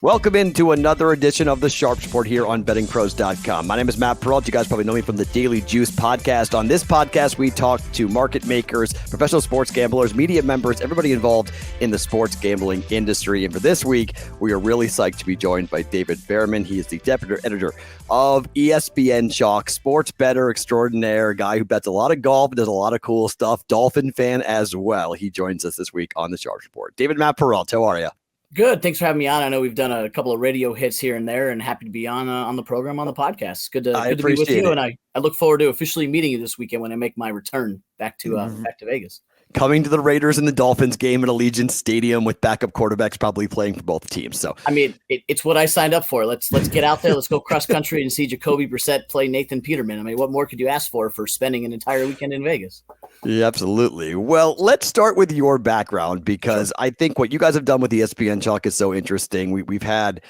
Welcome into another edition of the Sharp Report here on BettingPros.com. My name is Matt Peralt. You guys probably know me from the Daily Juice podcast. On this podcast, we talk to market makers, professional sports gamblers, media members, everybody involved in the sports gambling industry. And for this week, we are really psyched to be joined by David Bearman. He is the deputy editor of ESPN Chalk, sports bettor extraordinaire, guy who bets a lot of golf and does a lot of cool stuff. Dolphin fan as well. He joins us this week on the Sharp Report. David, Matt Peralt, how are you? Good. Thanks for having me on. I know we've done a couple of radio hits here and there, and happy to be on the program, on the podcast. Good to be with you, and I look forward to officially meeting you this weekend when I make my return back to Vegas. Coming to the Raiders and the Dolphins game at Allegiant Stadium with backup quarterbacks probably playing for both teams. So I mean, it's what I signed up for. Let's get out there. Let's go cross country and see Jacoby Brissett play Nathan Peterman. I mean, what more could you ask for spending an entire weekend in Vegas? Yeah, absolutely. Well, let's start with your background, because I think what you guys have done with ESPN Chalk is so interesting. We've had,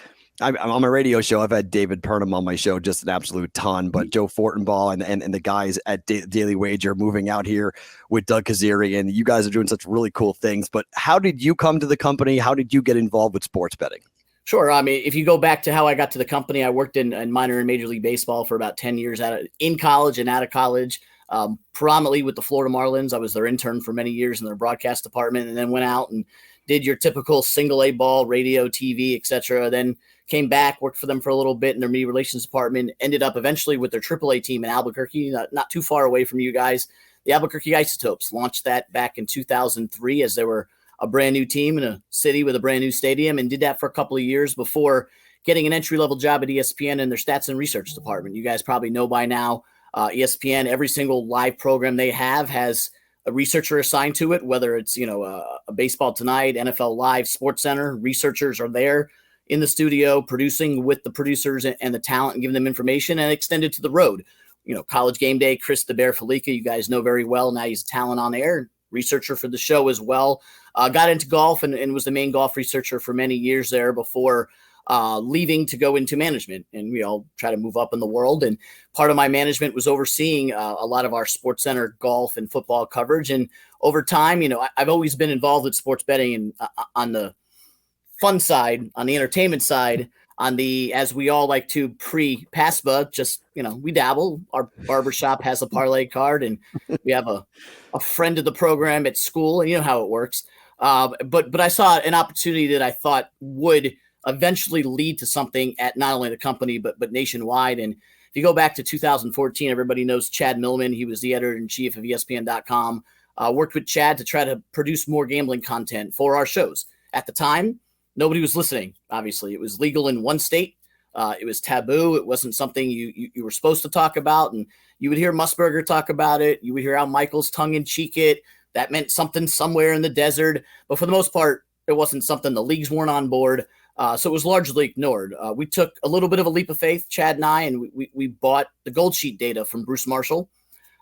I'm on my radio show, I've had David Purnham on my show, just an absolute ton, but Joe Fortenbaugh and the guys at Daily Wager moving out here with Doug Kaziri, and you guys are doing such really cool things. But how did you come to the company? How did you get involved with sports betting? Sure. I mean, if you go back to how I got to the company, I worked in minor and Major League Baseball for about 10 years in college and out of college. Predominantly with the Florida Marlins. I was their intern for many years in their broadcast department, and then went out and did your typical single A ball, radio, TV, etc. Then came back, worked for them for a little bit in their media relations department, ended up eventually with their AAA team in Albuquerque, not too far away from you guys. The Albuquerque Isotopes launched that back in 2003 as they were a brand new team in a city with a brand new stadium, and did that for a couple of years before getting an entry-level job at ESPN in their stats and research department. You guys probably know by now, ESPN, every single live program they have has a researcher assigned to it, whether it's, a Baseball Tonight, NFL Live, Sports Center. Researchers are there in the studio producing with the producers and the talent and giving them information, and extended to the road. College Game Day, Chris the Bear Felica, you guys know very well. Now he's talent on air, researcher for the show as well. Got into golf and was the main golf researcher for many years there before leaving to go into management, and we all try to move up in the world. And part of my management was overseeing a lot of our Sports Center golf and football coverage. And over time, I've always been involved with sports betting, and on the fun side, on the entertainment side, on the, as we all like to pre-PASPA, just, we dabble. Our barbershop has a parlay card, and we have a friend of the program at school, and you know how it works. But I saw an opportunity that I thought would eventually lead to something at not only the company, but nationwide. And if you go back to 2014, everybody knows Chad Millman. He was the editor-in-chief of ESPN.com. Worked with Chad to try to produce more gambling content for our shows. At the time, nobody was listening, obviously. It was legal in one state. It was taboo. It wasn't something you were supposed to talk about. And you would hear Musburger talk about it. You would hear Al Michaels tongue-in-cheek it. That meant something somewhere in the desert. But for the most part, it wasn't something. The leagues weren't on board. So it was largely ignored. We took a little bit of a leap of faith, Chad and I, and we bought the Gold Sheet data from Bruce Marshall,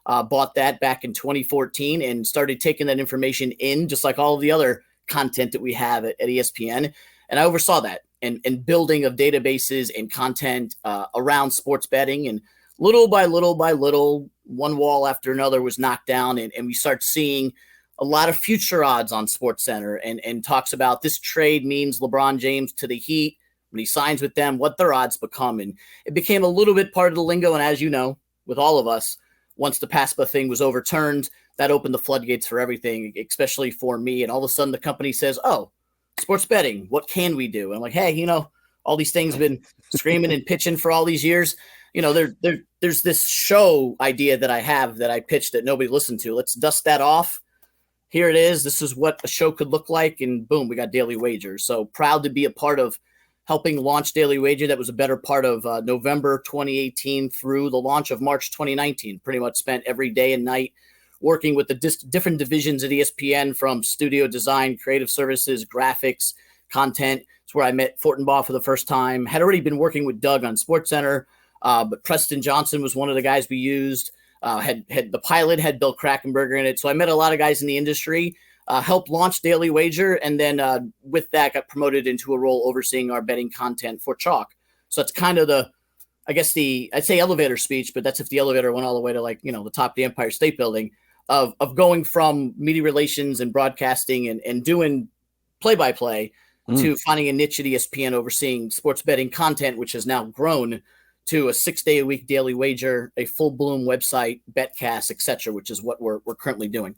bought that back in 2014, and started taking that information in, just like all of the other content that we have at ESPN. And I oversaw that and building of databases and content around sports betting. And little by little, one wall after another was knocked down, and we start seeing a lot of future odds on Sports Center, and talks about this trade means LeBron James to the Heat when he signs with them, what their odds become. And it became a little bit part of the lingo. And as you know, with all of us, once the PASPA thing was overturned, that opened the floodgates for everything, especially for me. And all of a sudden the company says, oh, sports betting, what can we do? And I'm like, hey, all these things have been screaming and pitching for all these years. There's this show idea that I have that I pitched that nobody listened to. Let's dust that off. Here it is. This is what a show could look like. And boom, we got Daily Wager. So proud to be a part of helping launch Daily Wager. That was a better part of November 2018 through the launch of March 2019. Pretty much spent every day and night working with the different divisions at ESPN, from studio design, creative services, graphics, content. It's where I met Fortenbaugh for the first time. Had already been working with Doug on SportsCenter, but Preston Johnson was one of the guys we used. Had the pilot had Bill Krakenberger in it. So I met a lot of guys in the industry, helped launch Daily Wager, and then with that got promoted into a role overseeing our betting content for Chalk. So it's kind of I'd say elevator speech, but that's if the elevator went all the way to the top of the Empire State Building, of going from media relations and broadcasting and doing play-by-play to finding a niche at ESPN overseeing sports betting content, which has now grown to a 6-day-a-week daily wager, a full-bloom website, BetCast, etc., which is what we're currently doing.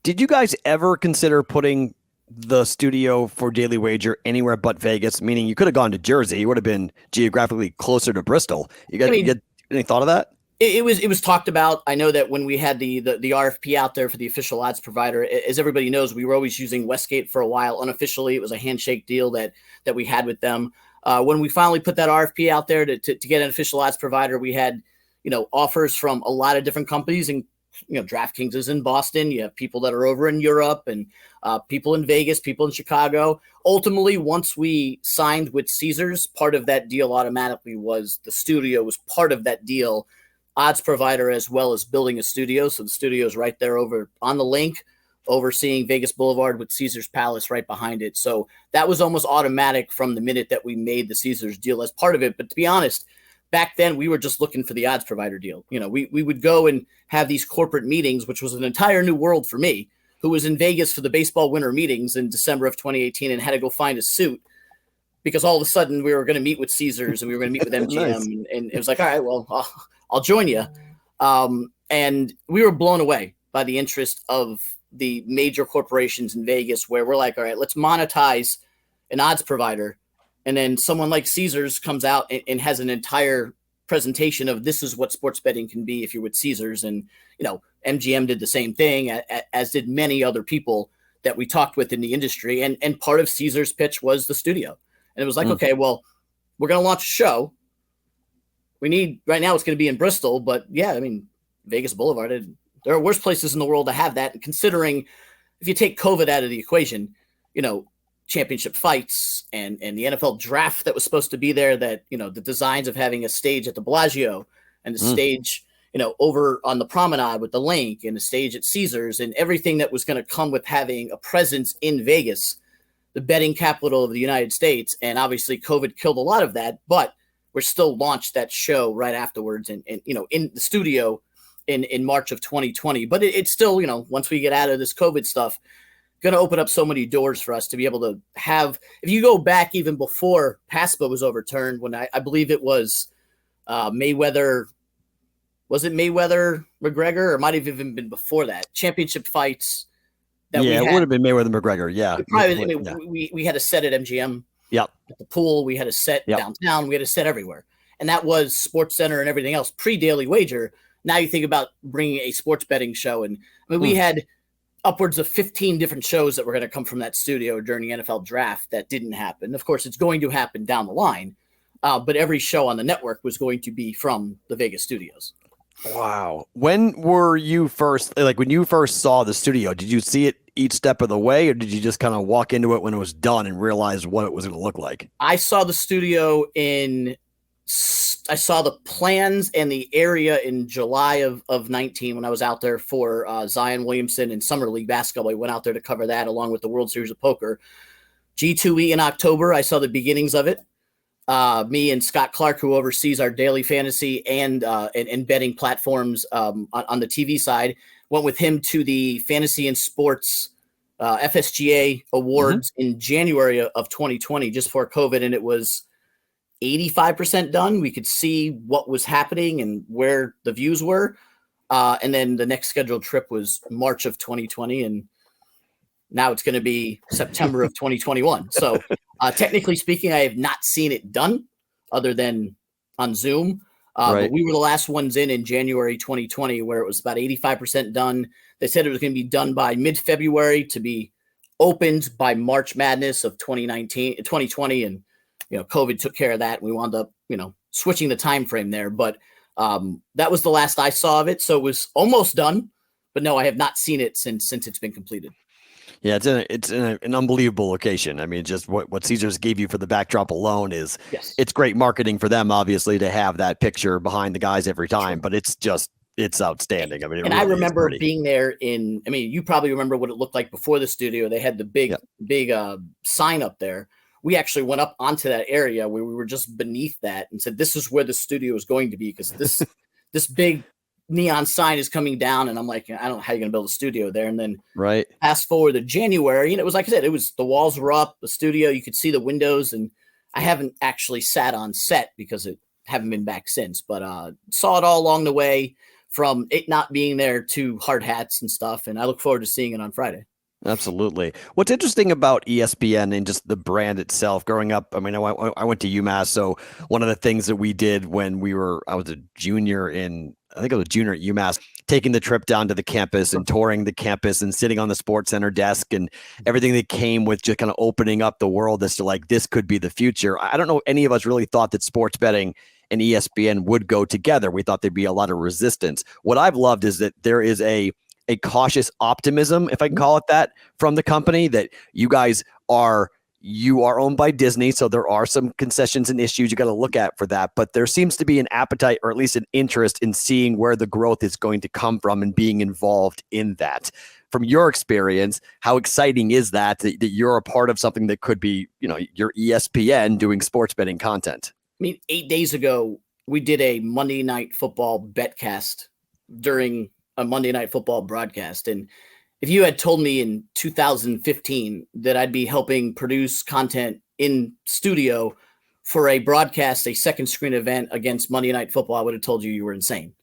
Did you guys ever consider putting the studio for Daily Wager anywhere but Vegas? Meaning you could have gone to Jersey. You would have been geographically closer to Bristol. You get any thought of that? It was talked about. I know that when we had the RFP out there for the official odds provider, as everybody knows, we were always using Westgate for a while. Unofficially, it was a handshake deal that we had with them. When we finally put that RFP out there to get an official odds provider, we had, offers from a lot of different companies, and DraftKings is in Boston. You have people that are over in Europe, and people in Vegas, people in Chicago. Ultimately, once we signed with Caesars, part of that deal automatically was the studio was part of that deal, odds provider as well as building a studio. So the studio is right there over on the link, overseeing Vegas Boulevard with Caesars Palace right behind it. So that was almost automatic from the minute that we made the Caesars deal as part of it. But to be honest, back then we were just looking for the odds provider deal. We would go and have these corporate meetings, which was an entire new world for me, who was in Vegas for the baseball winter meetings in December of 2018 and had to go find a suit because all of a sudden we were going to meet with Caesars and we were going to meet with MGM. Nice. And it was like, all right, well, I'll join you. And we were blown away by the interest of the major corporations in Vegas, where we're like, all right, let's monetize an odds provider. And then someone like Caesars comes out and has an entire presentation of this is what sports betting can be if you're with Caesars. And, MGM did the same thing, as did many other people that we talked with in the industry. And part of Caesars' pitch was the studio. And it was like, okay, well, we're going to launch a show. Right now it's going to be in Bristol, but yeah, Vegas Boulevard, there are worse places in the world to have that. And considering if you take COVID out of the equation, championship fights and the NFL draft that was supposed to be there, that, the designs of having a stage at the Bellagio and the stage, over on the promenade with the link and the stage at Caesars and everything that was going to come with having a presence in Vegas, the betting capital of the United States. And obviously COVID killed a lot of that, but we're still launched that show right afterwards and in the studio in March of 2020. But it's still, once we get out of this COVID stuff, going to open up so many doors for us to be able to have, if you go back even before PASPA was overturned, when I believe it was Mayweather, was it Mayweather McGregor, or might have even been before that, championship fights. It would have been Mayweather McGregor. Yeah. We had a set at MGM. Yep. At the pool, we had a set downtown, we had a set everywhere. And that was Sports Center and everything else pre-Daily Wager. Now you think about bringing a sports betting show. And we had upwards of 15 different shows that were going to come from that studio during the NFL draft that didn't happen. Of course, it's going to happen down the line. But every show on the network was going to be from the Vegas studios. Wow. When were you when you first saw the studio, did you see it each step of the way, or did you just kind of walk into it when it was done and realize what it was going to look like? I saw the studio I saw the plans and the area in July of 19 when I was out there for Zion Williamson and Summer League basketball. I went out there to cover that along with the World Series of Poker. G2E in October, I saw the beginnings of it. Me and Scott Clark, who oversees our daily fantasy and betting platforms on the TV side, went with him to the Fantasy and Sports FSGA Awards in January of 2020, just before COVID, and it was 85% done. We could see what was happening and where the views were. And then the next scheduled trip was March of 2020, and now it's going to be September of 2021. So technically speaking, I have not seen it done other than on Zoom. But we were the last ones in January 2020, where it was about 85% done. They said it was going to be done by mid-February to be opened by March Madness of 2020. And, COVID took care of that. We wound up, switching the time frame there. But that was the last I saw of it. So it was almost done. But no, I have not seen it since it's been completed. Yeah, it's in an unbelievable location. Just what Caesars gave you for the backdrop alone is It's great marketing for them, obviously, to have that picture behind the guys every time. But it's outstanding. And really I remember being there you probably remember what it looked like before the studio. They had the big sign up there. We actually went up onto that area where we were just beneath that and said, this is where the studio is going to be, because this big neon sign is coming down, and I'm like, I don't know how you're going to build a studio there. And then Right. fast forward to January, and it was like I said, the walls were up, the studio, you could see the windows, and I haven't actually sat on set because it haven't been back since, but saw it all along the way from it not being there to hard hats and stuff. And I look forward to seeing it on Friday. Absolutely. What's interesting about ESPN and just the brand itself growing up, I mean, I went to UMass. So one of the things that we did when I was a junior I think I was a junior at UMass, taking the trip down to the campus and touring the campus and sitting on the sports center desk and everything that came with just kind of opening up the world as to like, this could be the future. I don't know. Any of us really thought that sports betting and ESPN would go together. We thought there'd be a lot of resistance. What I've loved is that there is a cautious optimism, if I can call it that, from the company, that you guys are owned by Disney. So there are some concessions and issues you got to look at for that. But there seems to be an appetite, or at least an interest, in seeing where the growth is going to come from and being involved in that. From your experience, how exciting is that you're a part of something that could be, your ESPN doing sports betting content? I mean, 8 days ago, we did a Monday Night Football BetCast during a Monday Night Football broadcast. And if you had told me in 2015 that I'd be helping produce content in studio for a broadcast, a second screen event against Monday Night Football, I would have told you were insane.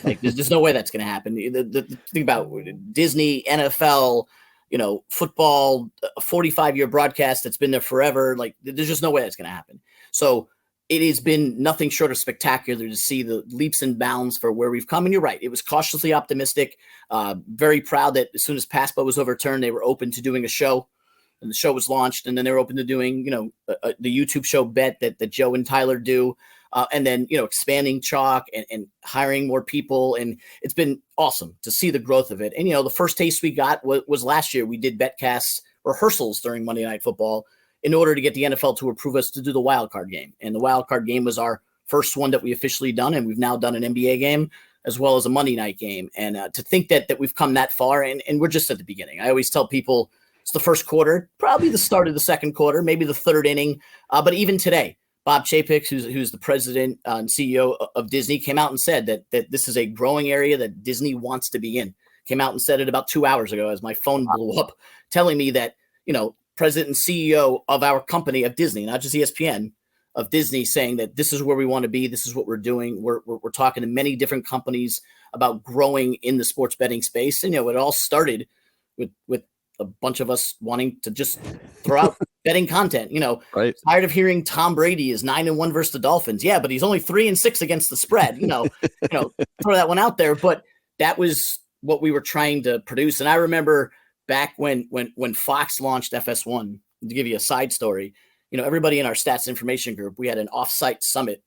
Like, there's no way that's going to happen. The thing about Disney, NFL, football, a 45-year broadcast that's been there forever, like, there's just no way that's going to happen. So it has been nothing short of spectacular to see the leaps and bounds for where we've come. And you're right. It was cautiously optimistic. Very proud that as soon as PASPA was overturned, they were open to doing a show, and the show was launched. And then they were open to doing, the YouTube show Bet that Joe and Tyler do. And then, expanding Chalk and hiring more people. And it's been awesome to see the growth of it. And, the first taste we got was last year. We did BetCast rehearsals during Monday Night Football in order to get the NFL to approve us to do the wild card game. And the wild card game was our first one that we officially done. And we've now done an NBA game as well as a Monday night game. And to think that we've come that far, and we're just at the beginning. I always tell people it's the first quarter, probably the start of the second quarter, maybe the third inning. But even today, Bob Chapek, who's the president and CEO of Disney, came out and said that this is a growing area that Disney wants to be in. Came out and said it about 2 hours ago as my phone blew up, telling me that, president and CEO of our company, of Disney, not just ESPN, of Disney, saying that this is where we want to be. This is what we're doing. We're talking to many different companies about growing in the sports betting space. And, it all started with a bunch of us wanting to just throw out betting content, Right. Tired of hearing Tom Brady is 9-1 versus the Dolphins. Yeah, but he's only 3-6 against the spread, throw that one out there. But that was what we were trying to produce. And I remember back when Fox launched FS1, to give you a side story, everybody in our stats information group, we had an offsite summit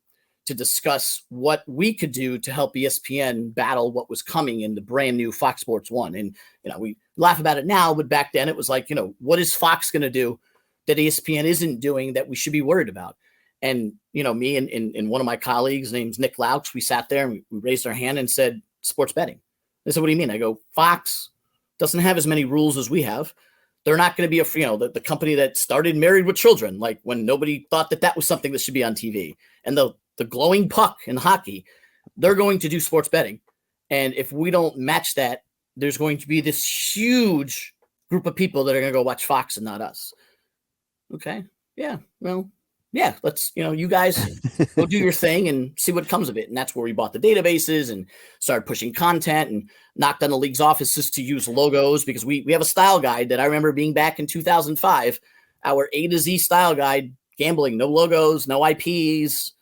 to discuss what we could do to help ESPN battle what was coming in the brand new Fox Sports 1. And, we laugh about it now, but back then it was like, what is Fox going to do that ESPN isn't doing that we should be worried about? And, me and one of my colleagues, name's Nick Laux, we sat there and we raised our hand and said, sports betting. They said, what do you mean? I go, Fox doesn't have as many rules as we have. They're not going to be the company that started Married with Children, like when nobody thought that was something that should be on TV. And the glowing puck in hockey, they're going to do sports betting. And if we don't match that, there's going to be this huge group of people that are going to go watch Fox and not us. Okay. Yeah. Well, yeah, let's, you guys go do your thing and see what comes of it. And that's where we bought the databases and started pushing content and knocked on the league's offices to use logos, because we have a style guide that I remember being back in 2005, our A to Z style guide, gambling, no logos, no IPs,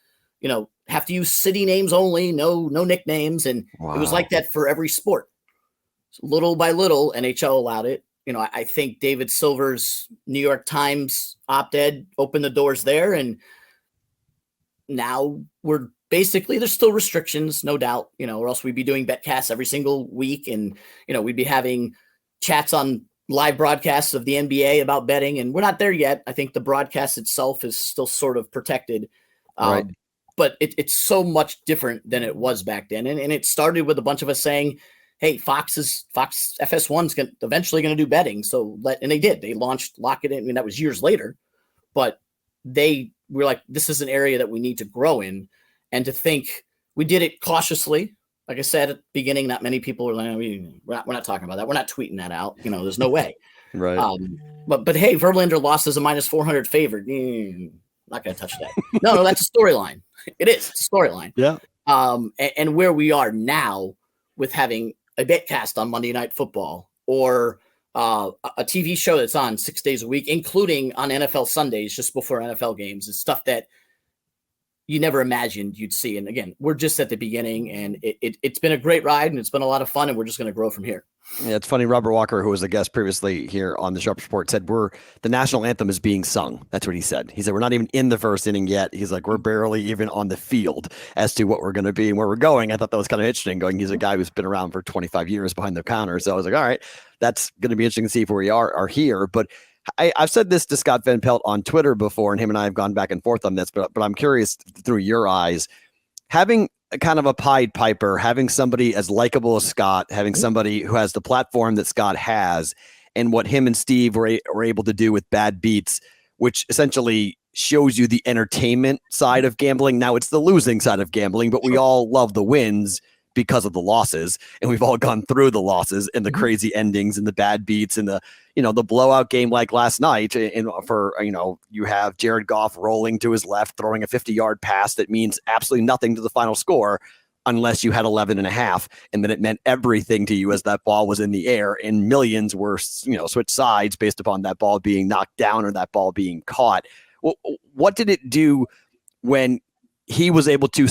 have to use city names only, no nicknames. And Wow. It was like that for every sport. So little by little, NHL allowed it. I think David Silver's New York Times op-ed opened the doors there. And now we're basically, there's still restrictions, no doubt, or else we'd be doing BetCasts every single week. And, we'd be having chats on live broadcasts of the NBA about betting. And we're not there yet. I think the broadcast itself is still sort of protected. Right. But it's so much different than it was back then. And it started with a bunch of us saying, hey, Fox FS1's eventually going to do betting. And they did. They launched Lock It In. I mean, that was years later, but they were like, this is an area that we need to grow in. And to think we did it cautiously, Like I said at the beginning, not many people are like, we're not talking about that. We're not tweeting that out. There's no way. Right. But hey, Verlander lost as a -400 favorite. Not going to touch that. No, that's a storyline. It is. It's a storyline. Yeah. And where we are now with having a BetCast on Monday Night Football or a TV show that's on 6 days a week, including on NFL Sundays just before NFL games, is stuff that you never imagined you'd see. And again, we're just at the beginning, and it's been a great ride, and it's been a lot of fun, and we're just going to grow from here. Yeah, it's funny. Robert Walker, who was a guest previously here on the Sharp Report, said the national anthem is being sung. That's what he said. He said we're not even in the first inning yet. He's like, we're barely even on the field as to what we're going to be and where we're going. I thought that was kind of interesting. He's a guy who's been around for 25 years behind the counter. So I was like, all right, that's going to be interesting to see if we are here. But I've said this to Scott Van Pelt on Twitter before, and him and I have gone back and forth on this. But I'm curious through your eyes, having kind of a Pied Piper, having somebody as likable as Scott, having somebody who has the platform that Scott has, and what him and Steve were able to do with Bad Beats, which essentially shows you the entertainment side of gambling. Now it's the losing side of gambling, but we all love the wins because of the losses, and we've all gone through the losses and the crazy endings and the bad beats and the blowout game like last night. And you have Jared Goff rolling to his left, throwing a 50-yard pass that means absolutely nothing to the final score unless you had 11.5, and then it meant everything to you as that ball was in the air, and millions were switched sides based upon that ball being knocked down or that ball being caught. What did it do when he was able to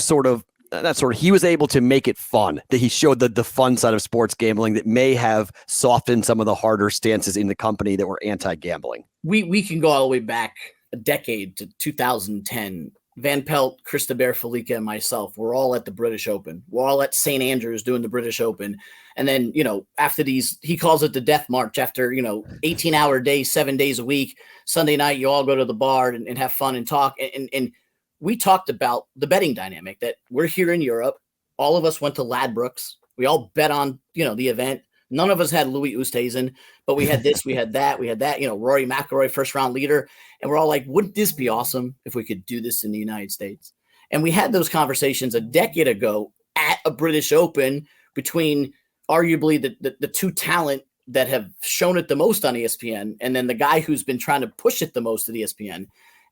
he was able to make it fun, that he showed the fun side of sports gambling that may have softened some of the harder stances in the company that were anti-gambling? We can go all the way back a decade to 2010. Van Pelt, Chris DeBear, Felica, and myself, we're all at the British Open. We're all at St. Andrews doing the British Open. And then, after these, he calls it the death march. After, 18-hour days, 7 days a week, Sunday night, you all go to the bar and have fun and talk. And we talked about the betting dynamic, that we're here in Europe. All of us went to Ladbrokes. We all bet on, the event. None of us had Louis Oosthuizen, but we had this, we had that, Rory McIlroy, first round leader. And we're all like, wouldn't this be awesome if we could do this in the United States? And we had those conversations a decade ago at a British Open between arguably the two talent that have shown it the most on ESPN, and then the guy who's been trying to push it the most at ESPN.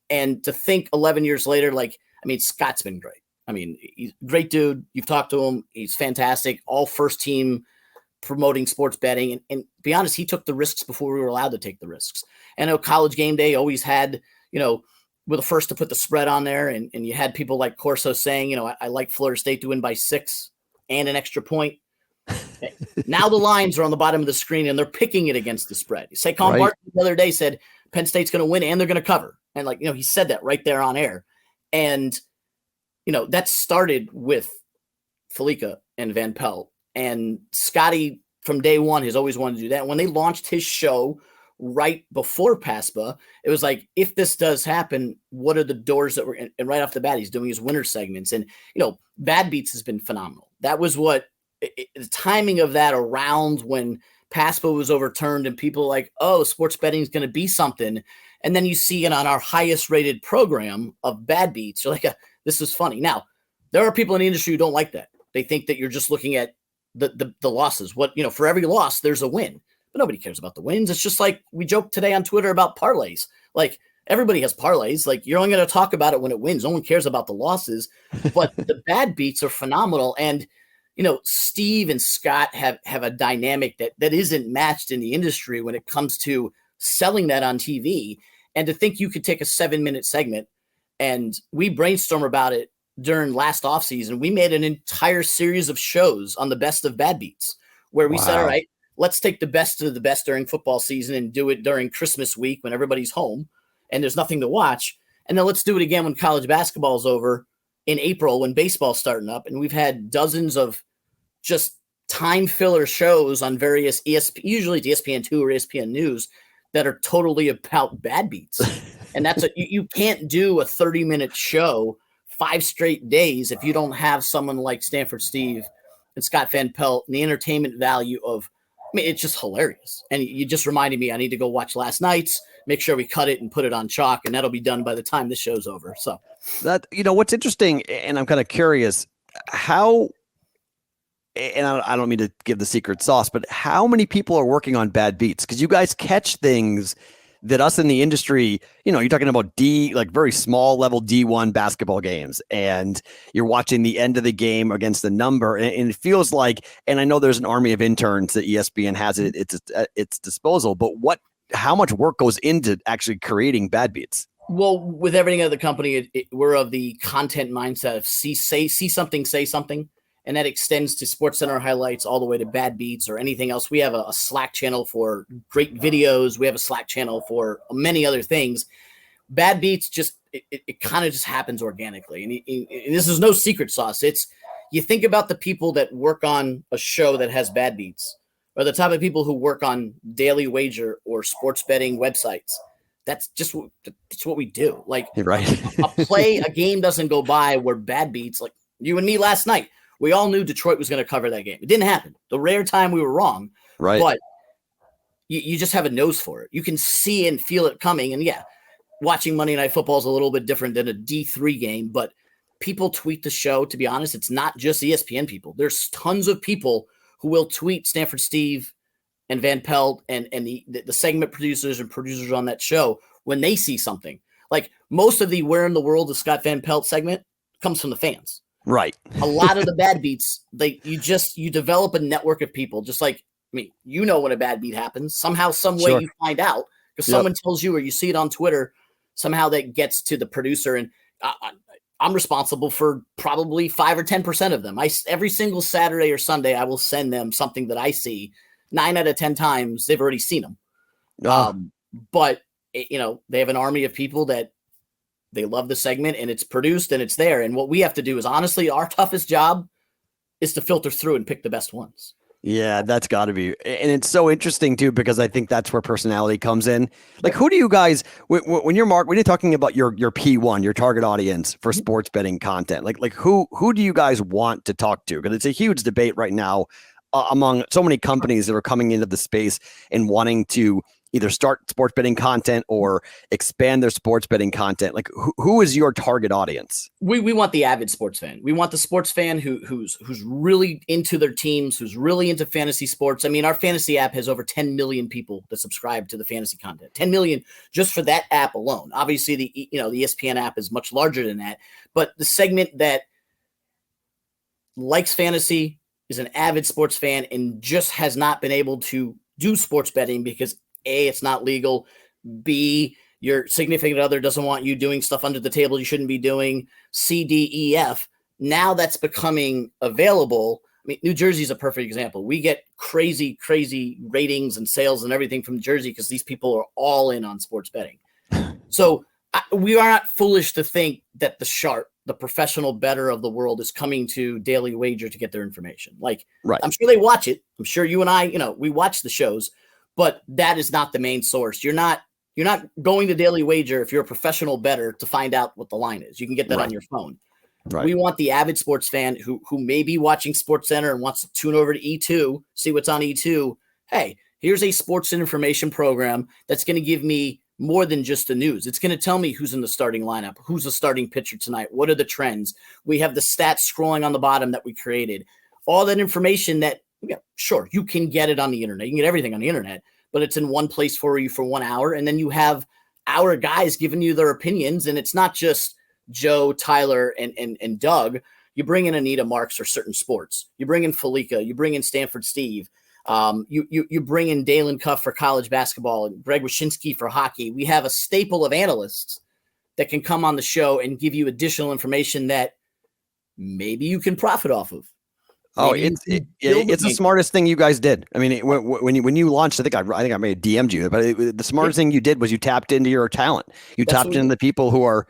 And to think 11 years later, Scott's been great. He's a great dude. You've talked to him. He's fantastic. All first team promoting sports betting. And to be honest, he took the risks before we were allowed to take the risks. I know College Game Day always had, we're the first to put the spread on there. And you had people like Corso saying, I like Florida State to win by 6 and an extra point. Now the lines are on the bottom of the screen and they're picking it against the spread. Saquon Barkley the other day said Penn State's going to win and they're going to cover. And he said that right there on air. And, that started with Felica and Van Pelt. And Scotty, from day one, has always wanted to do that. When they launched his show right before PASPA, it was like, if this does happen, what are the doors that we're – and right off the bat, he's doing his winter segments. And, Bad Beats has been phenomenal. That was what – the timing of that around when PASPA was overturned and people were like, oh, sports betting is going to be something. And then you see it on our highest rated program of Bad Beats. You're like, this is funny. Now, there are people in the industry who don't like that. They think that you're just looking at the losses. For every loss, there's a win. But nobody cares about the wins. It's just like we joked today on Twitter about parlays. Like, everybody has parlays. Like, you're only going to talk about it when it wins. No one cares about the losses. But the Bad Beats are phenomenal. And, Steve and Scott have a dynamic that isn't matched in the industry when it comes to selling that on TV. And to think you could take a 7-minute segment, and we brainstorm about it during last offseason. We made an entire series of shows on the best of Bad Beats where we said, all right, let's take the best of the best during football season and do it during Christmas week when everybody's home and there's nothing to watch. And then let's do it again when college basketball is over in April, when baseball's starting up. And we've had dozens of just time filler shows on various usually ESPN2 or ESPN News, that are totally about Bad Beats. And that's you can't do a 30-minute show 5 straight days if you don't have someone like Stanford Steve and Scott Van Pelt and the entertainment value of, it's just hilarious. And you just reminded me, I need to go watch last night's, make sure we cut it and put it on chalk, and that'll be done by the time this show's over. So that, what's interesting, and I'm kind of curious, how and I don't mean to give the secret sauce, but how many people are working on bad beats? Because you guys catch things that us in the industry, you're talking about like very small level D1 basketball games, and you're watching the end of the game against the number, and it feels like, and I know there's an army of interns that ESPN has at its disposal, but how much work goes into actually creating bad beats? Well, with everything at the company, we're of the content mindset of see something, say something. And that extends to SportsCenter highlights all the way to bad beats or anything else. We have a Slack channel for great videos. We have a Slack channel for many other things. Bad beats it kind of just happens organically. And this is no secret sauce. It's, you think about the people that work on a show that has bad beats, or the type of people who work on Daily Wager or sports betting websites. That's what we do. Like, You're right. a game doesn't go by where bad beats, like you and me last night, we all knew Detroit was going to cover that game. It didn't happen. The rare time we were wrong, right? But you just have a nose for it. You can see and feel it coming. And yeah, watching Monday Night Football is a little bit different than a D3 game, but people tweet the show. To be honest, it's not just ESPN people. There's tons of people who will tweet Stanford Steve and Van Pelt and the segment producers and producers on that show when they see something. Like, most of the Where in the World is Scott Van Pelt segment comes from the fans. Right. A lot of the bad beats, you develop a network of people. Just like, when a bad beat happens, somehow, some way you find out because someone tells you, or you see it on Twitter, somehow that gets to the producer. And I'm responsible for probably 5 or 10% of them. Every single Saturday or Sunday, I will send them something that I see. 9 out of 10 times they've already seen them. But they have an army of people that they love the segment, and it's produced and it's there. And what we have to do is, honestly, our toughest job is to filter through and pick the best ones. Yeah, that's got to be. And it's so interesting, too, because I think that's where personality comes in. Like, who do you guys, when you're talking about your P1, your target audience for sports betting content, like who do you guys want to talk to? Because it's a huge debate right now among so many companies that are coming into the space and wanting to either start sports betting content or expand their sports betting content. Like, who is your target audience? We want the avid sports fan. We want the sports fan who's really into their teams, who's really into fantasy sports. I mean, our fantasy app has over 10 million people that subscribe to the fantasy content. 10 million just for that app alone. Obviously, the ESPN app is much larger than that. But the segment that likes fantasy, is an avid sports fan, and just has not been able to do sports betting because A, it's not legal. B, your significant other doesn't want you doing stuff under the table you shouldn't be doing. C, D, E, F. Now that's becoming available. I mean, New Jersey is a perfect example. We get crazy ratings and sales and everything from Jersey because these people are all in on sports betting. So we are not foolish to think that the professional bettor of the world, is coming to Daily Wager to get their information. Like, right. I'm sure they watch it. I'm sure you and I, we watch the shows. But that is not the main source. You're not going to Daily Wager if you're a professional bettor to find out what the line is. You can get that on your phone. Right. We want the avid sports fan who may be watching SportsCenter and wants to tune over to E2, see what's on E2. Hey, here's a sports information program that's going to give me more than just the news. It's going to tell me who's in the starting lineup, who's the starting pitcher tonight, what are the trends. We have the stats scrolling on the bottom that we created. All that information that, sure, you can get it on the internet. You can get everything on the internet, but it's in one place for you for 1 hour. And then you have our guys giving you their opinions. And it's not just Joe, Tyler, and Doug. You bring in Anita Marks for certain sports. You bring in Felica. You bring in Stanford Steve. You bring in Dalen Cuff for college basketball and Greg Wyshynski for hockey. We have a staple of analysts that can come on the show and give you additional information that maybe you can profit off of. It's the smartest thing you guys did. I mean, when you launched, I think I may have DM'd you, but the smartest thing you did was you tapped into your talent. You tapped into the people who are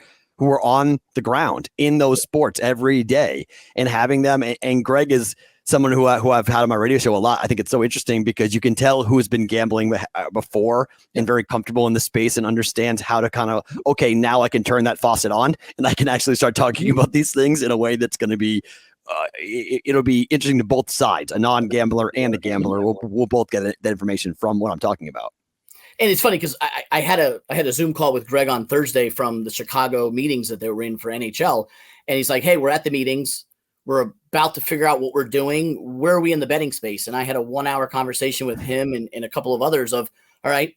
on the ground in those sports every day and having them. And Greg is someone who I've had on my radio show a lot. I think it's so interesting because you can tell who's been gambling before and very comfortable in the space and understands how to kind of, okay, now I can turn that faucet on and I can actually start talking about these things in a way that's going to be, it'll be interesting to both sides. A non-gambler and a gambler will both get that information from what I'm talking about. And it's funny because I had a Zoom call with Greg on Thursday from the Chicago meetings that they were in for NHL. And he's like, hey, we're at the meetings. We're about to figure out what we're doing. Where are we in the betting space? And I had a 1-hour conversation with him and a couple of others of, all right,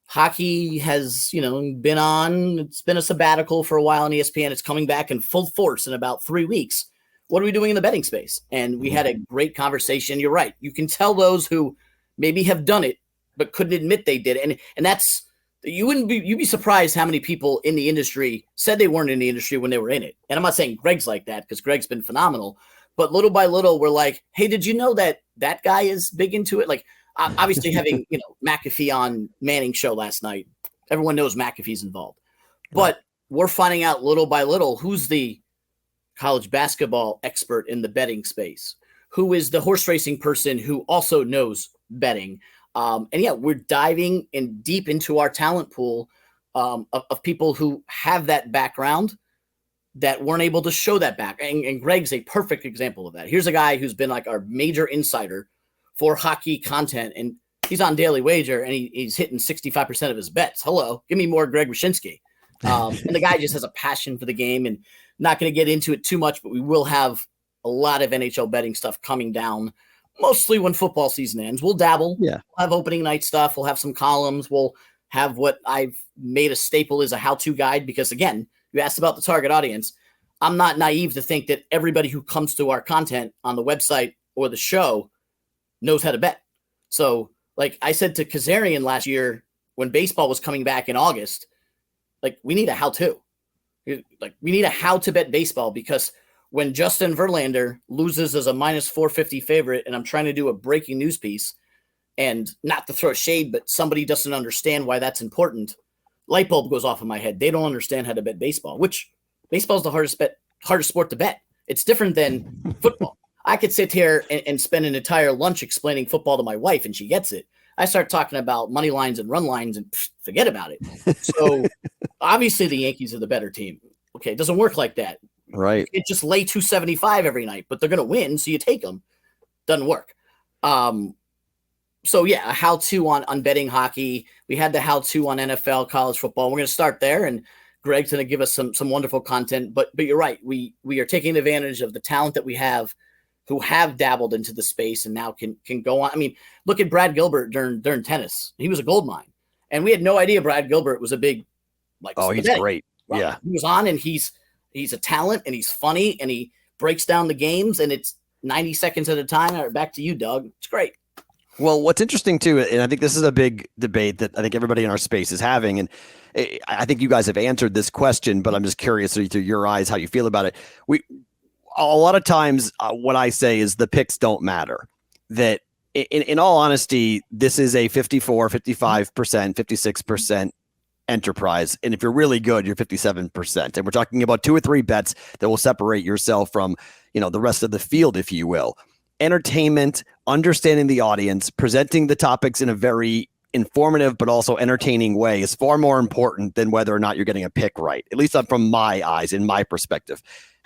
hockey has, been on. It's been a sabbatical for a while on ESPN. It's coming back in full force in about 3 weeks. What are we doing in the betting space? And we had a great conversation. You're right. You can tell those who maybe have done it, but couldn't admit they did it. And that's, you'd be surprised how many people in the industry said they weren't in the industry when they were in it. And I'm not saying Greg's like that, because Greg's been phenomenal, but little by little, we're like, hey, did you know that guy is big into it? Like, obviously having, McAfee on Manning's show last night, everyone knows McAfee's involved, but we're finding out little by little, who's the college basketball expert in the betting space, who is the horse racing person who also knows betting. We're diving in deep into our talent pool of people who have that background that weren't able to show that back. And Greg's a perfect example of that. Here's a guy who's been like our major insider for hockey content, and he's on Daily Wager, and he's hitting 65% of his bets. Hello, give me more Greg Wyshynski. And the guy just has a passion for the game, and not going to get into it too much, but we will have a lot of NHL betting stuff coming down, mostly when football season ends. We'll dabble. Yeah. We'll have opening night stuff. We'll have some columns. We'll have what I've made a staple is a how-to guide, because again, you asked about the target audience. I'm not naive to think that everybody who comes to our content on the website or the show knows how to bet. So like I said to Kazarian last year, when baseball was coming back in August, like we need a how-to. Like we need a how to bet baseball, because when Justin Verlander loses as a minus 450 favorite, and I'm trying to do a breaking news piece, and not to throw shade, but somebody doesn't understand why that's important, light bulb goes off in my head. They don't understand how to bet baseball, which baseball is the hardest sport to bet. It's different than football. I could sit here and spend an entire lunch explaining football to my wife, and she gets it. I start talking about money lines and run lines and forget about it. So obviously the Yankees are the better team. Okay, it doesn't work like that. Right. It just lay 275 every night, but they're going to win, so you take them. Doesn't work. So yeah, a how-to on betting hockey. We had the how-to on NFL, college football. We're going to start there, and Greg's going to give us some wonderful content. But you're right. We are taking advantage of the talent that we have, who have dabbled into the space and now can go on. I mean, look at Brad Gilbert during tennis. He was a gold mine, and we had no idea Brad Gilbert was a big he's great. Right? Yeah, he was on, and he's a talent, and he's funny, and he breaks down the games, and it's 90 seconds at a time. All right, back to you, Doug. It's great. Well, what's interesting too, and I think this is a big debate that I think everybody in our space is having, and I think you guys have answered this question, but I'm just curious through your eyes how you feel about it. A lot of times what I say is the picks don't matter. That in all honesty, this is a 54, 55%, 56% enterprise. And if you're really good, you're 57%. And we're talking about 2 or 3 bets that will separate yourself from, the rest of the field, if you will. Entertainment, understanding the audience, presenting the topics in a very informative but also entertaining way is far more important than whether or not you're getting a pick right, at least from my eyes, in my perspective.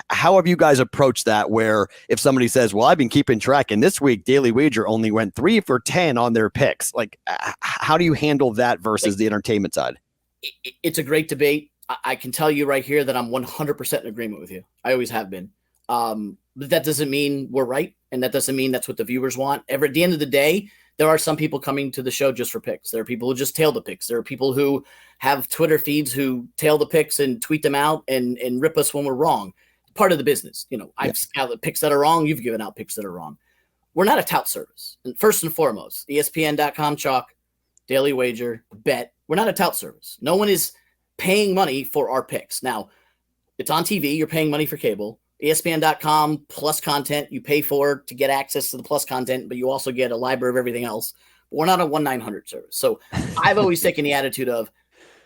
How have you guys approached that, where if somebody says, well, I've been keeping track, and this week Daily Wager only went 3 for 10 on their picks, like how do you handle that versus the entertainment side? It's a great debate. I can tell you right here that I'm 100% in agreement with you. I always have been. But that doesn't mean we're right, and that doesn't mean that's what the viewers want. At the end of the day, there are some people coming to the show just for picks. There are people who just tail the picks. There are people who have Twitter feeds who tail the picks and tweet them out and rip us when we're wrong. Part of the business. I've scouted picks that are wrong. You've given out picks that are wrong. We're not a tout service. And first and foremost, ESPN.com, chalk, Daily Wager, bet. We're not a tout service. No one is paying money for our picks. Now, it's on TV. You're paying money for cable. ESPN.com plus content you pay for to get access to the plus content, but you also get a library of everything else. But we're not a 1-900 service. So I've always taken the attitude of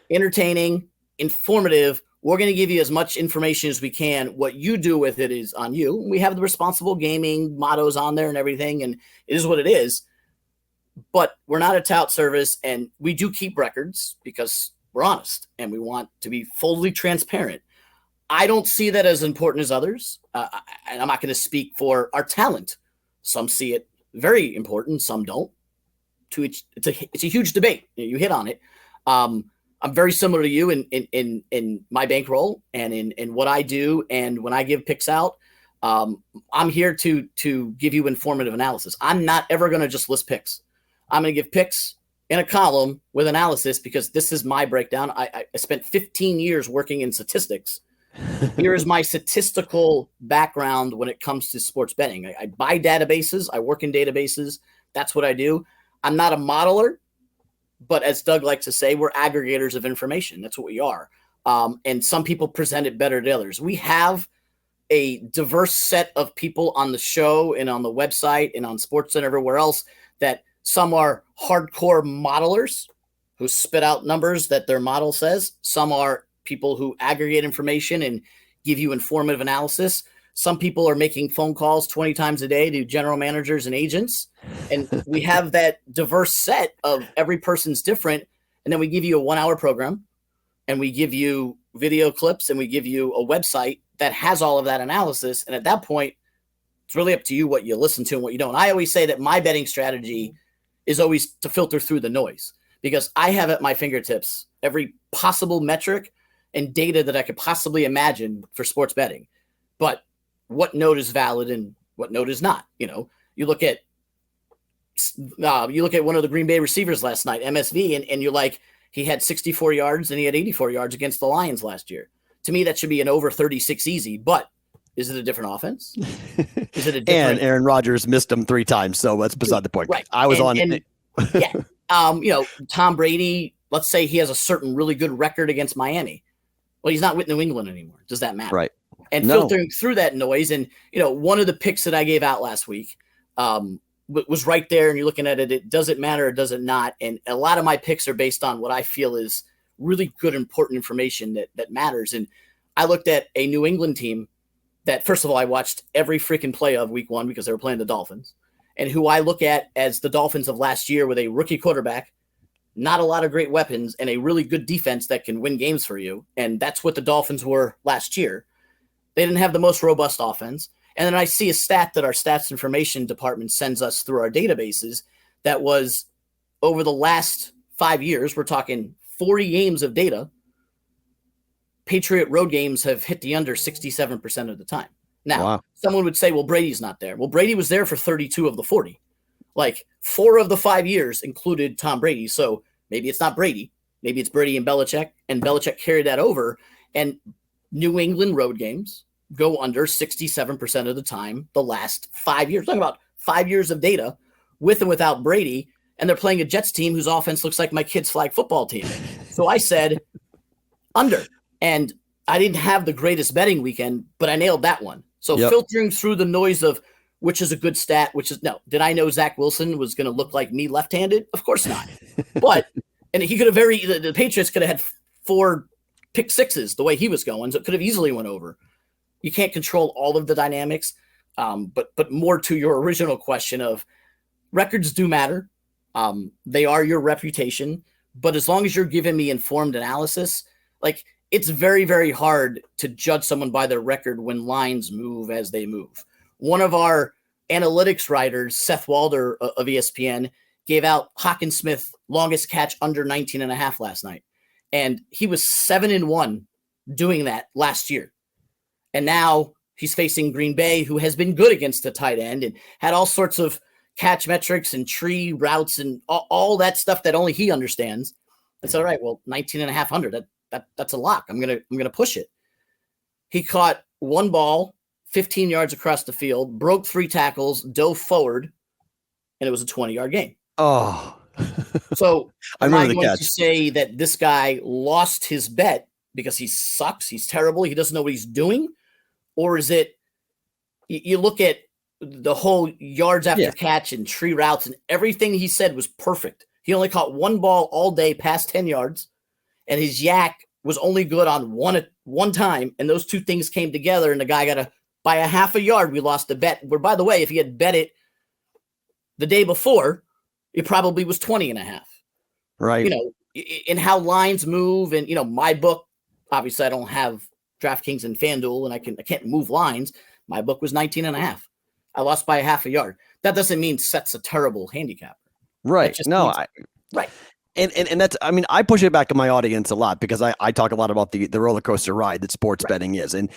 entertaining, informative. We're going to give you as much information as we can. What you do with it is on you. We have the responsible gaming mottos on there and everything, and it is what it is. But we're not a tout service, and we do keep records because we're honest, and we want to be fully transparent. I don't see that as important as others, and I'm not going to speak for our talent. Some see it very important, some don't. It's a huge debate. You hit on it. I'm very similar to you in my bankroll and in what I do. And when I give picks out, I'm here to give you informative analysis. I'm not ever going to just list picks. I'm going to give picks in a column with analysis because this is my breakdown. I spent 15 years working in statistics. Here is my statistical background when it comes to sports betting. I buy databases. I work in databases. That's what I do. I'm not a modeler, but as Doug likes to say, we're aggregators of information. That's what we are. And some people present it better than others. We have a diverse set of people on the show and on the website and on SportsCenter everywhere else that some are hardcore modelers who spit out numbers that their model says. Some are people who aggregate information and give you informative analysis. Some people are making phone calls 20 times a day to general managers and agents. And we have that diverse set of every person's different. And then we give you a 1-hour program and we give you video clips and we give you a website that has all of that analysis. And at that point, it's really up to you what you listen to and what you don't. I always say that my betting strategy is always to filter through the noise because I have at my fingertips every possible metric and data that I could possibly imagine for sports betting. But what note is valid and what note is not? You look at one of the Green Bay receivers last night, MSV, and you're like, he had 64 yards and he had 84 yards against the Lions last year. To me, that should be an over 36 easy, but is it a different offense? Is it a different? And Aaron Rodgers missed him 3 times, so that's beside the point. Right. I was on it. Yeah. Tom Brady, let's say he has a certain really good record against Miami. Well, he's not with New England anymore. Does that matter? Right. And filtering through that noise, and one of the picks that I gave out last week was right there, and you're looking at it. Does it matter or does it not? And a lot of my picks are based on what I feel is really good, important information that matters. And I looked at a New England team that, first of all, I watched every freaking play of week 1 because they were playing the Dolphins, and who I look at as the Dolphins of last year with a rookie quarterback, not a lot of great weapons, and a really good defense that can win games for you. And that's what the Dolphins were last year. They didn't have the most robust offense. And then I see a stat that our stats information department sends us through our databases that was over the last 5 years, we're talking 40 games of data, Patriot road games have hit the under 67% of the time. Now, Someone would say, well, Brady's not there. Well, Brady was there for 32 of the 40. Like 4 of the 5 years included Tom Brady. So maybe it's not Brady. Maybe it's Brady and Belichick carried that over. And New England road games go under 67% of the time the last 5 years. Talking about 5 years of data with and without Brady. And they're playing a Jets team whose offense looks like my kid's flag football team. So I said under. And I didn't have the greatest betting weekend, but I nailed that one. So filtering through the noise of which is a good stat, did I know Zach Wilson was going to look like me left-handed? Of course not. But, and he could have the Patriots could have had 4 pick sixes the way he was going. So it could have easily went over. You can't control all of the dynamics. But more to your original question of records do matter. They are your reputation, but as long as you're giving me informed analysis, like it's very, very hard to judge someone by their record when lines move as they move. One of our analytics writers, Seth Walder of ESPN, gave out Hawkinsmith longest catch under 19.5 last night. And he was 7-1 doing that last year. And now he's facing Green Bay, who has been good against the tight end and had all sorts of catch metrics and tree routes and all that stuff that only he understands. It's all right. Well, 19.5 under, that's a lock. I'm gonna push it. He caught one ball, 15 yards across the field, broke 3 tackles, dove forward, and it was a 20-yard game. Oh, so I remember the catch. To say that this guy lost his bet because he sucks, he's terrible, he doesn't know what he's doing, or is it? You look at the whole yards after catch and tree routes and everything he said was perfect. He only caught one ball all day past 10 yards, and his yak was only good on one time, and those 2 things came together, and the guy got by a half a yard. We lost the bet. Where, by the way, if he had bet it the day before, it probably was 20.5. Right. In how lines move, and my book. Obviously, I don't have DraftKings and FanDuel, and I can't move lines. My book was 19.5. I lost by a half a yard. That doesn't mean Seth's a terrible handicapper. Right. No, right. And that's, I mean, I push it back to my audience a lot because I talk a lot about the roller coaster ride that sports betting is. And,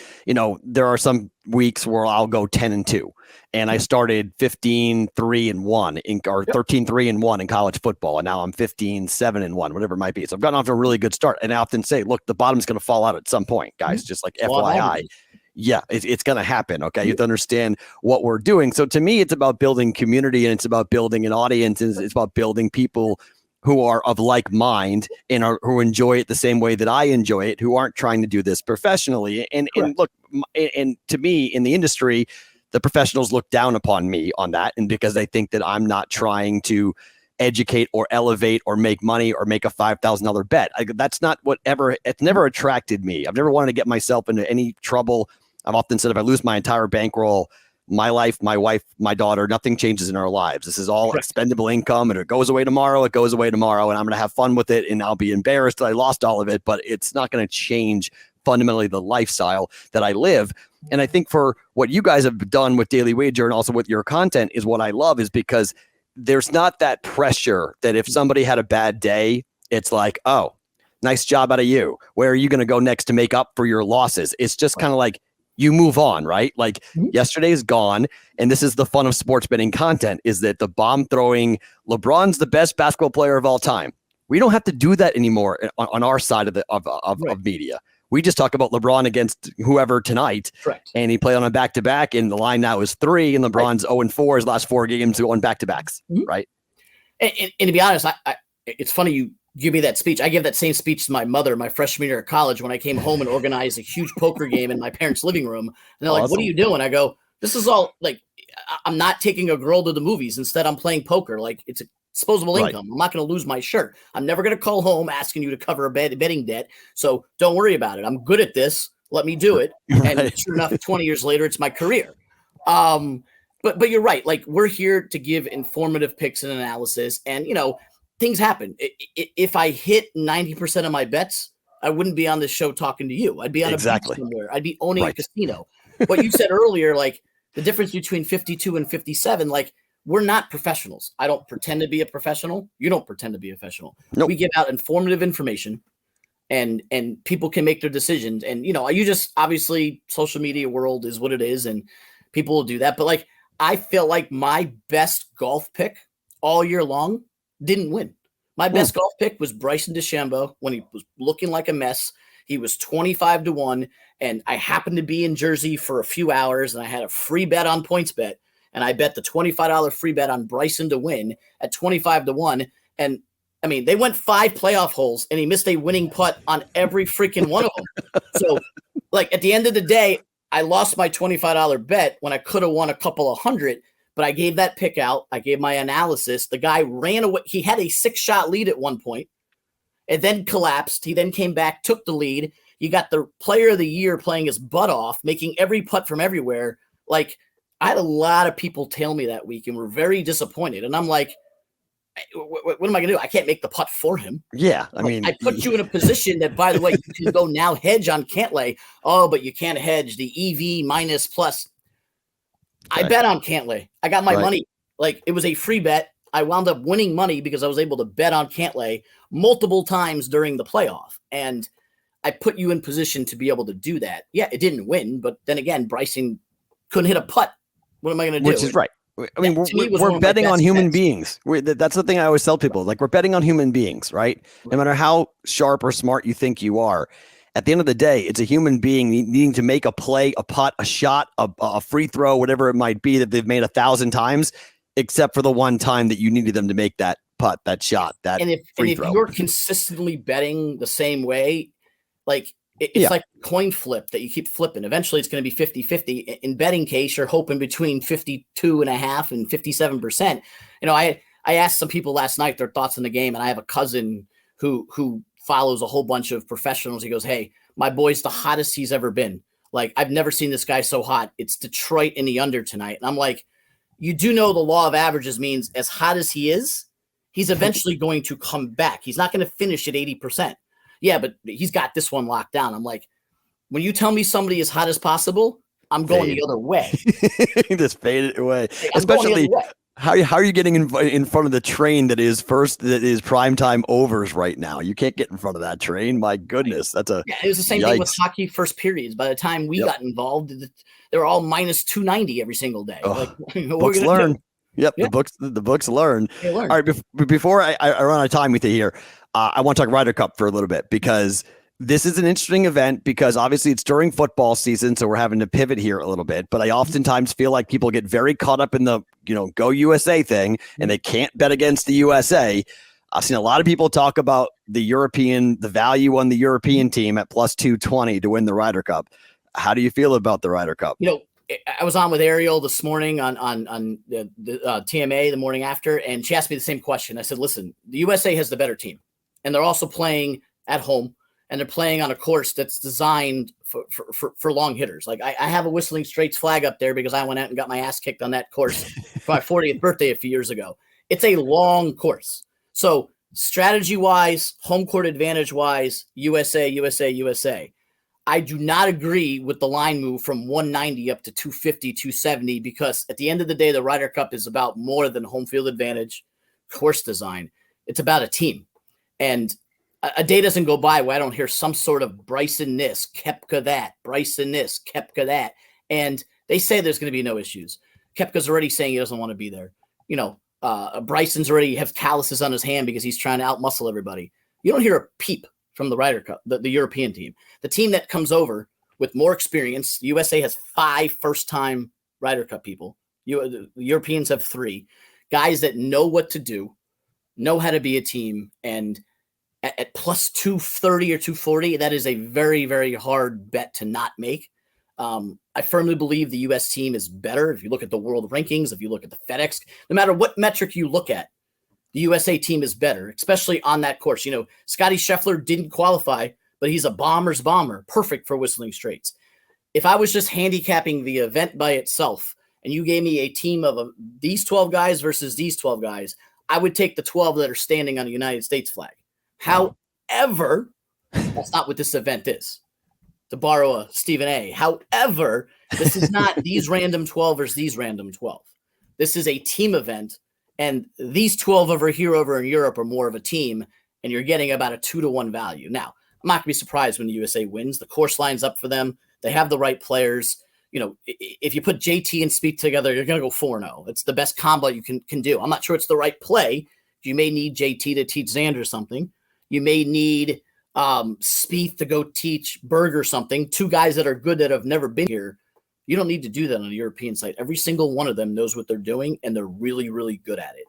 there are some weeks where I'll go 10-2, and I started 15-3-1 or 13-3-1 in college football. And now I'm 15-7-1, whatever it might be. So I've gotten off to a really good start. And I often say, look, the bottom's going to fall out at some point, guys, just like FYI. Yeah, it's going to happen. Okay. You have to understand what we're doing. So to me, it's about building community, and it's about building an audience. And it's about building people who are of like mind and who enjoy it the same way that I enjoy it, who aren't trying to do this professionally. And look, and to me in the industry, the professionals look down upon me on that. And because they think that I'm not trying to educate or elevate or make money or make a $5,000 bet. That's not it's never attracted me. I've never wanted to get myself into any trouble. I've often said if I lose my entire bankroll, my life, my wife, my daughter, nothing changes in our lives. This is all expendable income, and it goes away tomorrow. It goes away tomorrow, and I'm going to have fun with it, and I'll be embarrassed that I lost all of it, but it's not going to change fundamentally the lifestyle that I live. And I think for what you guys have done with Daily Wager and also with your content is what I love, is because there's not that pressure that if somebody had a bad day, it's like, oh, nice job out of you. Where are you going to go next to make up for your losses? It's just kind of like, you move on, right? Like yesterday is gone. And this is the fun of sports betting content, is that the bomb throwing LeBron's the best basketball player of all time. We don't have to do that anymore on our side of media. We just talk about LeBron against whoever tonight. Correct. And he played on a back-to-back, and the line now is 3, and LeBron's 0-4 his last 4 games on back-to-backs, right? And to be honest, it's funny you give me that speech. I gave that same speech to my mother my freshman year of college when I came home and organized a huge poker game in my parents' living room. And they're like, "What are you doing?" I go, "This is all like, I'm not taking a girl to the movies. Instead, I'm playing poker. Like, it's a disposable income. I'm not going to lose my shirt. I'm never going to call home asking you to cover a betting debt. So don't worry about it. I'm good at this. Let me do it." And sure enough, 20 years later, it's my career. But you're right. Like, we're here to give informative picks and analysis, and things happen. If I hit 90% of my bets, I wouldn't be on this show talking to you. I'd be on a beach somewhere. I'd be owning a casino. What you said earlier, like the difference between 52 and 57, like, we're not professionals. I don't pretend to be a professional. You don't pretend to be a professional. Nope. We give out informative information, and people can make their decisions. And, you just, obviously social media world is what it is, and people will do that. But like, I feel like my best golf pick all year long didn't win. My best golf pick was Bryson DeChambeau when he was looking like a mess. He was 25-1, and I happened to be in Jersey for a few hours, and I had a free bet on PointsBet, and I bet the $25 free bet on Bryson to win at 25-1. And I mean, they went 5 playoff holes, and he missed a winning putt on every freaking one of them. So, like, at the end of the day, I lost my $25 bet when I could have won a couple of hundred. But I gave that pick out. I gave my analysis. The guy ran away. He had a 6-shot lead at one point. It then collapsed. He then came back, took the lead. You got the player of the year playing his butt off, making every putt from everywhere. Like, I had a lot of people tail me that week and were very disappointed. And I'm like, what am I going to do? I can't make the putt for him. Yeah. I mean, I put you in a position that, by the way, you can go now hedge on Cantlay. Oh, but you can't hedge the EV minus plus. I bet on Cantlay. I got my money. Like, it was a free bet. I wound up winning money because I was able to bet on Cantlay multiple times during the playoff. And I put you in position to be able to do that. Yeah, it didn't win, but then again, Bryson couldn't hit a putt. What am I going to do? Which is right. I mean, we're betting on human beings. That's the thing I always tell people. Like, we're betting on human beings, right? No matter how sharp or smart you think you are, at the end of the day, it's a human being needing to make a play, a putt, a shot, a free throw, whatever it might be that they've made 1,000 times, except for the one time that you needed them to make that putt, that shot, that free throw. And if you're consistently betting the same way, like, it's like a coin flip that you keep flipping. Eventually, it's going to be 50-50. In betting case, you're hoping between 52.5% and 57%. I asked some people last night their thoughts on the game, and I have a cousin who follows a whole bunch of professionals. He goes, "Hey, my boy's the hottest he's ever been. Like, I've never seen this guy so hot. It's Detroit in the under tonight." And I'm like, you do know the law of averages means as hot as he is, he's eventually going to come back. He's not going to finish at 80%. Yeah, but he's got this one locked down. I'm like, when you tell me somebody as hot as possible, I'm going the other way. Just fade it away. Especially, How are you getting in front of the train that is primetime overs right now? You can't get in front of that train. My goodness, that's a it was the same thing with hockey first periods. By the time we got involved, they were all minus 290 every single day. Like, books learn. Yep, yeah. the books learn. They learn. All right, before I run out of time with you here, I want to talk Ryder Cup for a little bit because this is an interesting event because obviously it's during football season, so we're having to pivot here a little bit. But I oftentimes feel like people get very caught up in the go USA thing, and they can't bet against the USA. I've seen a lot of people talk about the value on the European team at plus 220 to win the Ryder Cup. How do you feel about the Ryder Cup? I was on with Ariel this morning on the TMA the morning after, and she asked me the same question. I said, listen, the USA has the better team, and they're also playing at home, and they're playing on a course that's designed for long hitters. Like I have a Whistling Straits flag up there because I went out and got my ass kicked on that course for my 40th birthday a few years ago. It's a long course. So strategy-wise, home court advantage-wise, USA. I do not agree with the line move from 190 up to 250, 270, because at the end of the day, the Ryder Cup is about more than home field advantage, course design. It's about a team. And a day doesn't go by where I don't hear some sort of Bryson this, Koepka that, Bryson this, Koepka that. And they say there's going to be no issues. Koepka's already saying he doesn't want to be there. Bryson's already have calluses on his hand because he's trying to outmuscle everybody. You don't hear a peep from the Ryder Cup, the European team. The team that comes over with more experience. The USA has 5 first-time Ryder Cup people. The Europeans have 3. Guys that know what to do, know how to be a team, and at plus 230 or 240, that is a very, very hard bet to not make. I firmly believe the U.S. team is better. If you look at the world rankings, if you look at the FedEx, no matter what metric you look at, the USA team is better, especially on that course. Scotty Scheffler didn't qualify, but he's a bomber's bomber, perfect for Whistling Straits. If I was just handicapping the event by itself and you gave me a team of these 12 guys versus these 12 guys, I would take the 12 that are standing on the United States flag. However, that's not what this event is, to borrow a Stephen A. However, this is not these random 12 versus these random 12. This is a team event, and these 12 over here over in Europe are more of a team, and you're getting about a 2-to-1 value. Now, I'm not going to be surprised when the USA wins. The course lines up for them. They have the right players. If you put JT and Spieth together, you're going to go 4-0. It's the best combo you can do. I'm not sure it's the right play. You may need JT to teach Xander something. You may need Spieth to go teach Berger something. 2 guys that are good that have never been here. You don't need to do that on the European site. Every single one of them knows what they're doing, and they're really, really good at it.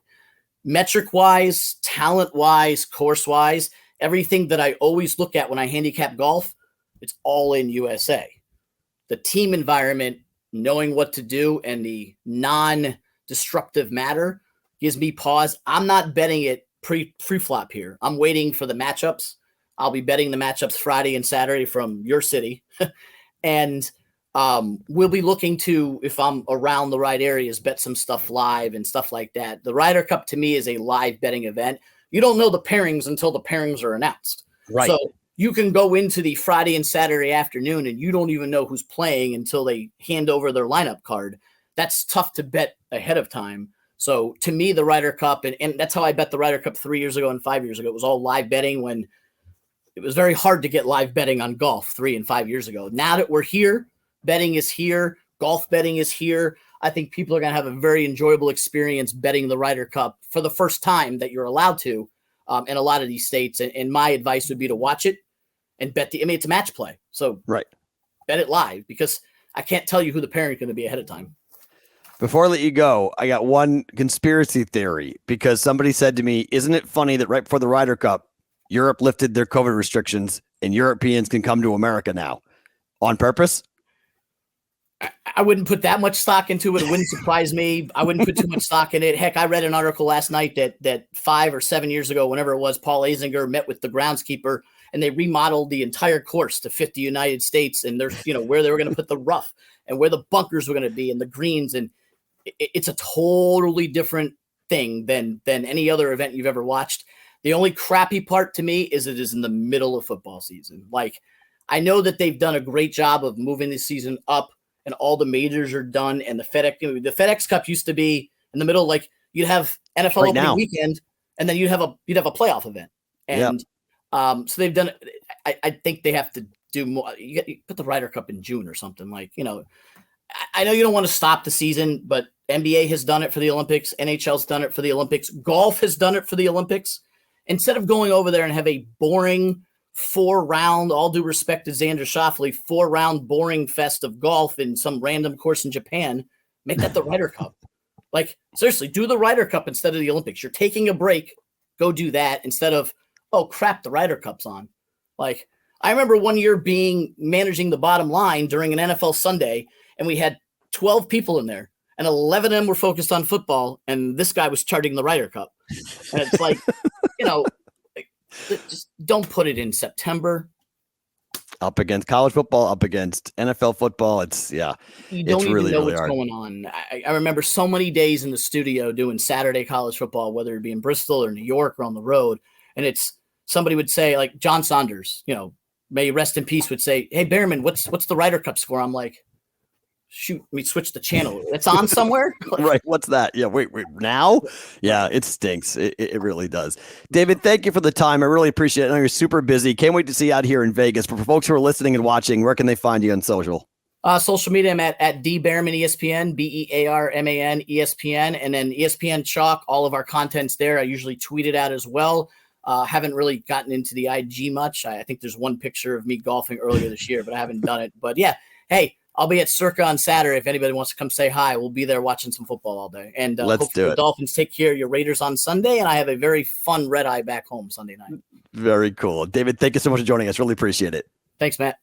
Metric-wise, talent-wise, course-wise, everything that I always look at when I handicap golf, it's all in USA. The team environment, knowing what to do, and the non-destructive matter gives me pause. I'm not betting it pre-flop here. I'm waiting for the matchups. I'll be betting the matchups Friday and Saturday from your city. And we'll be looking to, if I'm around the right areas, bet some stuff live and stuff like that. The Ryder Cup to me is a live betting event. You don't know the pairings until the pairings are announced. Right. So you can go into the Friday and Saturday afternoon and you don't even know who's playing until they hand over their lineup card. That's tough to bet ahead of time. So to me, the Ryder Cup, and that's how I bet the Ryder Cup 3 years ago and 5 years ago. It was all live betting when it was very hard to get live betting on golf 3 and 5 years ago. Now that we're here, betting is here, golf betting is here. I think people are going to have a very enjoyable experience betting the Ryder Cup for the first time that you're allowed to in a lot of these states. And my advice would be to watch it and bet it's a match play. So right, bet it live because I can't tell you who the pairing is going to be ahead of time. Before I let you go, I got one conspiracy theory because somebody said to me, isn't it funny that right before the Ryder Cup, Europe lifted their COVID restrictions and Europeans can come to America now on purpose? I wouldn't put that much stock into it. It wouldn't surprise me. I wouldn't put too much stock in it. Heck, I read an article last night that 5 or 7 years ago, whenever it was, Paul Azinger met with the groundskeeper and they remodeled the entire course to fit the United States and there's, where they were going to put the rough and where the bunkers were going to be and the greens. And it's a totally different thing than any other event you've ever watched. The only crappy part to me is it is in the middle of football season. Like, I know that they've done a great job of moving the season up and all the majors are done. And the FedEx Cup used to be in the middle. Like, you'd have NFL Right opening now. weekend, and then you'd have a playoff event. And so they've done it. I think they have to do more. You put the Ryder Cup in June or something, like, you know. I know you don't want to stop the season, but NBA has done it for the Olympics. NHL's done it for the Olympics. Golf has done it for the Olympics. Instead of going over there and have a boring 4-round, all due respect to Xander Schauffele, 4-round boring fest of golf in some random course in Japan, make that the Ryder Cup. Like, seriously, do the Ryder Cup instead of the Olympics. You're taking a break. Go do that instead of, oh, crap, the Ryder Cup's on. Like, I remember one year managing the bottom line during an NFL Sunday, and we had 12 people in there, and 11 of them were focused on football, and this guy was charting the Ryder Cup. And it's like, you know, just don't put it in September. Up against college football, up against NFL football. You don't even know what's going on. I remember so many days in the studio doing Saturday college football, whether it be in Bristol or New York or on the road. And it's somebody would say, like John Saunders, you know, may he rest in peace, would say, "Hey, Bearman, what's the Ryder Cup score?" I'm like, shoot, we switched the channel. It's on somewhere. Right. What's that? Yeah. Wait, now? Yeah, it stinks. It really does. David, thank you for the time. I really appreciate it. I know you're super busy. Can't wait to see you out here in Vegas. But for folks who are listening and watching, where can they find you on social? Social media, I'm at DBearman ESPN, BEARMAN ESPN, and then ESPN Chalk. All of our content's there. I usually tweet it out as well. Haven't really gotten into the IG much. I think there's one picture of me golfing earlier this year, but I haven't done it. But yeah, hey, I'll be at Circa on Saturday. If anybody wants to come say hi, we'll be there watching some football all day. And let's do it. The Dolphins take care of your Raiders on Sunday, and I have a very fun red eye back home Sunday night. Very cool. David, thank you so much for joining us. Really appreciate it. Thanks, Matt.